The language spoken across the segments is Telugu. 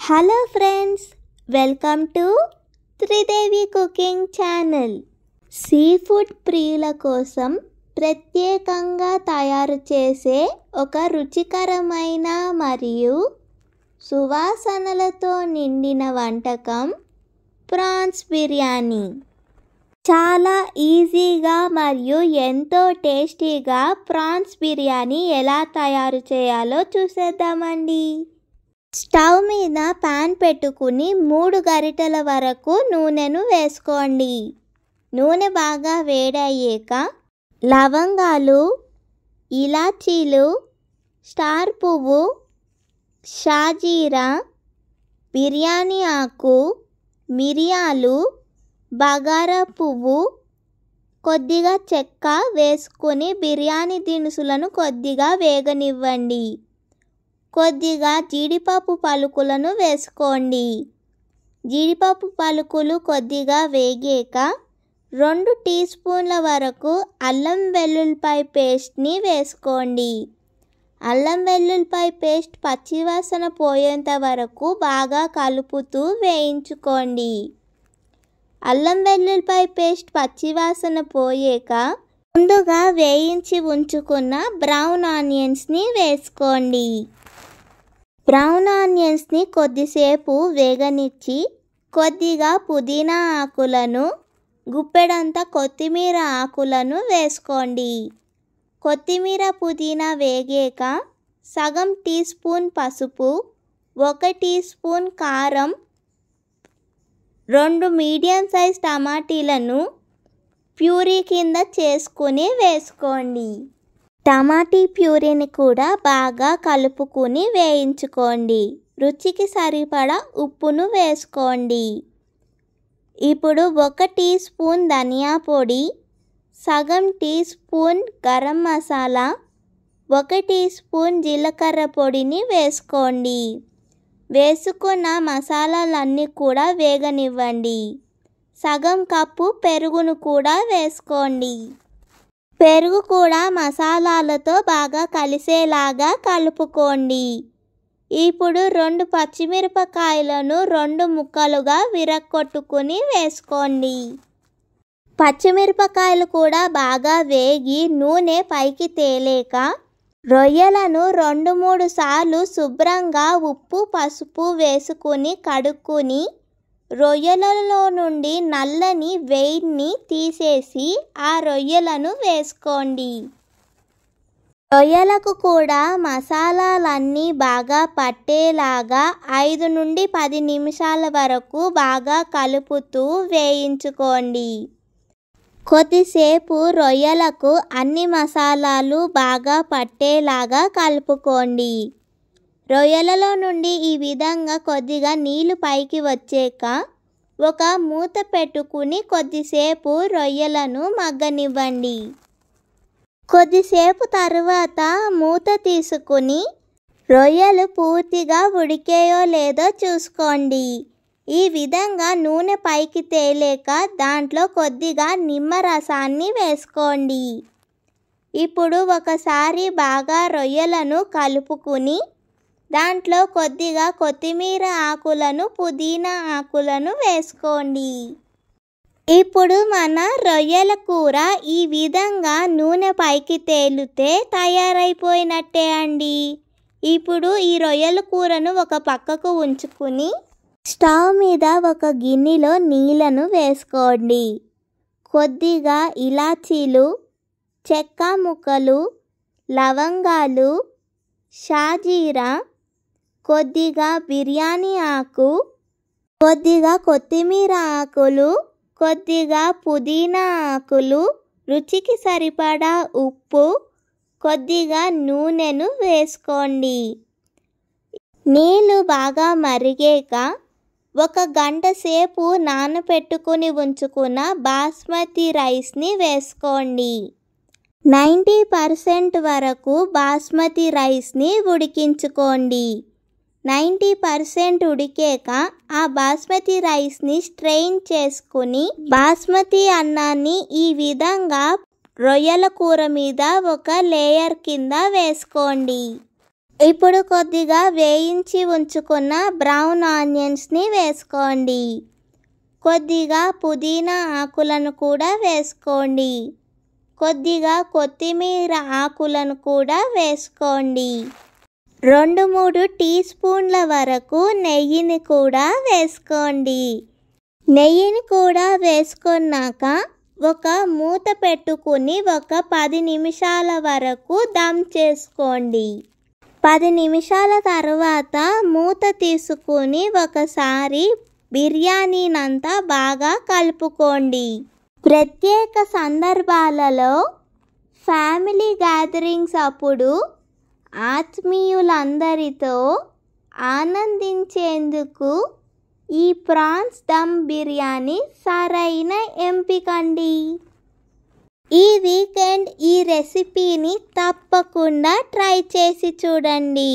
Hello friends, welcome to Tridevi cooking channel. Sea food ప్రియుల కోసం ప్రత్యేకంగా తయారు చేసే ఒక రుచికరమైన మరియు సువాసనలతో నిండిన వంటకం ప్రాన్స్ బిర్యానీ. చాలా ఈజీగా మరియు ఎంతో టేస్టీగా ప్రాన్స్ బిర్యానీ ఎలా తయారు చేయాలో చూసేద్దామండి. స్టవ్ మీద పాన్ పెట్టుకుని 3 గరిటెల వరకు నూనెను వేసుకోండి. నూనె బాగా వేడయ్యాక లవంగాలు, ఇలాచీలు, స్టార్ పువ్వు, షాజీరా, బిర్యానీ ఆకు, మిరియాలు, బగారా పువ్వు, కొద్దిగా చెక్క వేసుకొని బిర్యానీ దినుసులను కొద్దిగా వేగనివ్వండి. కొద్దిగా జీడిపప్పు పలుకులను వేసుకోండి. జీడిపప్పు పలుకులు కొద్దిగా వేగాక 2 టీ స్పూన్ల వరకు అల్లం వెల్లుల్లిపాయ పేస్ట్ని వేసుకోండి. అల్లం వెల్లుల్లిపాయ పేస్ట్ పచ్చివాసన పోయేంత వరకు బాగా కలుపుతూ వేయించుకోండి. అల్లం వెల్లుల్లిపాయ పేస్ట్ పచ్చివాసన పోయాక ముందుగా వేయించి ఉంచుకున్న బ్రౌన్ ఆనియన్స్ని వేసుకోండి. బ్రౌన్ ఆనియన్స్ని కొద్దిసేపు వేగనిచ్చి కొద్దిగా పుదీనా ఆకులను, గుప్పెడంత కొత్తిమీర ఆకులను వేసుకోండి. కొత్తిమీర పుదీనా వేగాక సగం టీ స్పూన్ పసుపు, 1 టీ స్పూన్ కారం, 2 మీడియం సైజ్ టమాటీలను ప్యూరీ కింద చేసుకుని వేసుకోండి. టమాటీ ప్యూరీని కూడా బాగా కలుపుకుని వేయించుకోండి. రుచికి సరిపడా ఉప్పును వేసుకోండి. ఇప్పుడు 1 టీ స్పూన్ ధనియా పొడి, సగం teaspoon garam masala, 1 teaspoon జీలకర్ర పొడిని వేసుకోండి. వేసుకున్న మసాలాలన్నీ కూడా వేగనివ్వండి. సగం కప్పు పెరుగును కూడా వేసుకోండి. పెరుగు కూడా మసాలాలతో బాగా కలిసేలాగా కలుపుకోండి. ఇప్పుడు 2 పచ్చిమిరపకాయలను 2 ముక్కలుగా విరక్కొట్టుకుని వేసుకోండి. పచ్చిమిరపకాయలు కూడా బాగా వేగి నూనె పైకి తేలేక రొయ్యలను 2-3 సార్లు శుభ్రంగా ఉప్పు, పసుపు వేసుకుని కడుక్కుని రొయ్యలలో నుండి నల్లని వేడిని తీసేసి ఆ రొయ్యలను వేసుకోండి. రొయ్యలకు కూడా మసాలాలన్నీ బాగా పట్టేలాగా 5 నుండి 10 నిమిషాల వరకు బాగా కలుపుతూ వేయించుకోండి. కొద్దిసేపు రొయ్యలకు అన్ని మసాలాలు బాగా పట్టేలాగా కలుపుకోండి. రొయ్యలలో నుండి ఈ విధంగా కొద్దిగా నీళ్లు పైకి వచ్చాక ఒక మూత పెట్టుకుని కొద్దిసేపు రొయ్యలను మగ్గనివ్వండి. కొద్దిసేపు తరువాత మూత తీసుకుని రొయ్యలు పూర్తిగా ఉడికాయో లేదో చూసుకోండి. ఈ విధంగా నూనె పైకి తేలేక దాంట్లో కొద్దిగా నిమ్మరసాన్ని వేసుకోండి. ఇప్పుడు ఒకసారి బాగా రొయ్యలను కలుపుకుని దాంట్లో కొద్దిగా కొత్తిమీర ఆకులను, పుదీనా ఆకులను వేసుకోండి. ఇప్పుడు మన రొయ్యల కూర ఈ విధంగా నూనె పైకి తేలితే తయారైపోయినట్టే అండి. ఇప్పుడు ఈ రొయ్యల కూరను ఒక పక్కకు ఉంచుకుని స్టవ్ మీద ఒక గిన్నెలో నీళ్లను వేసుకోండి. కొద్దిగా ఇలాచీలు, చెక్క ముక్కలు, లవంగాలు, షాజీరా, కొద్దిగా బిర్యానీ ఆకు, కొద్దిగా కొత్తిమీర ఆకులు, కొద్దిగా పుదీనా ఆకులు, రుచికి సరిపడా ఉప్పు, కొద్దిగా నూనెను వేసుకోండి. నీళ్ళు బాగా మరిగాక 1 గంట సేపు నానబెట్టుకుని ఉంచుకున్న బాస్మతి రైస్ని వేసుకోండి. 90% వరకు బాస్మతి రైస్ని ఉడికించుకోండి. 90% ఉడికాక ఆ బాస్మతి రైస్ని స్ట్రెయిన్ చేసుకుని బాస్మతి అన్నాన్ని ఈ విధంగా రొయ్యల కూర మీద ఒక లేయర్ కింద వేసుకోండి. ఇప్పుడు కొద్దిగా వేయించి ఉంచుకున్న బ్రౌన్ ఆనియన్స్ని వేసుకోండి. కొద్దిగా పుదీనా ఆకులను కూడా వేసుకోండి. కొద్దిగా కొత్తిమీర ఆకులను కూడా వేసుకోండి. 2-3 టీ స్పూన్ల వరకు నెయ్యిని కూడా వేసుకోండి. నెయ్యిని కూడా వేసుకున్నాక ఒక మూత పెట్టుకుని ఒక 10 నిమిషాల వరకు దమ్ చేసుకోండి. 10 నిమిషాల తర్వాత మూత తీసుకుని ఒకసారి బిర్యానీనంతా బాగా కలుపుకోండి. ప్రత్యేక సందర్భాలలో ఫ్యామిలీ గ్యాదరింగ్స్ అప్పుడు ఆత్మీయులందరితో ఆనందించేందుకు ఈ ప్రాన్స్ దమ్ బిర్యానీ సరైన ఎంపికండి. ఈ వీకెండ్ ఈ రెసిపీని తప్పకుండా ట్రై చేసి చూడండి.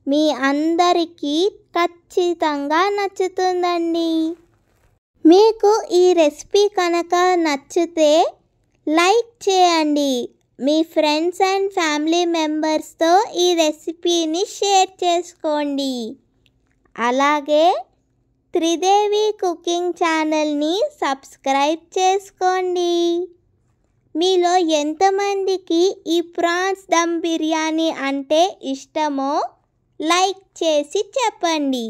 మీ అందరికీ ఖచ్చితంగా నచ్చుతుందండి. మీకు ఈ రెసిపీ కనుక నచ్చితే లైక్ చేయండి. మీ ఫ్రెండ్స్ అండ్ ఫ్యామిలీ మెంబర్స్తో ఈ రెసిపీని షేర్ చేసుకోండి. అలాగే త్రిదేవి కుకింగ్ ఛానల్ని సబ్స్క్రైబ్ చేసుకోండి. మీలో ఎంతమందికి ఈ ప్రాన్స్ దమ్ బిర్యానీ అంటే ఇష్టమో లైక్ చేసి చెప్పండి.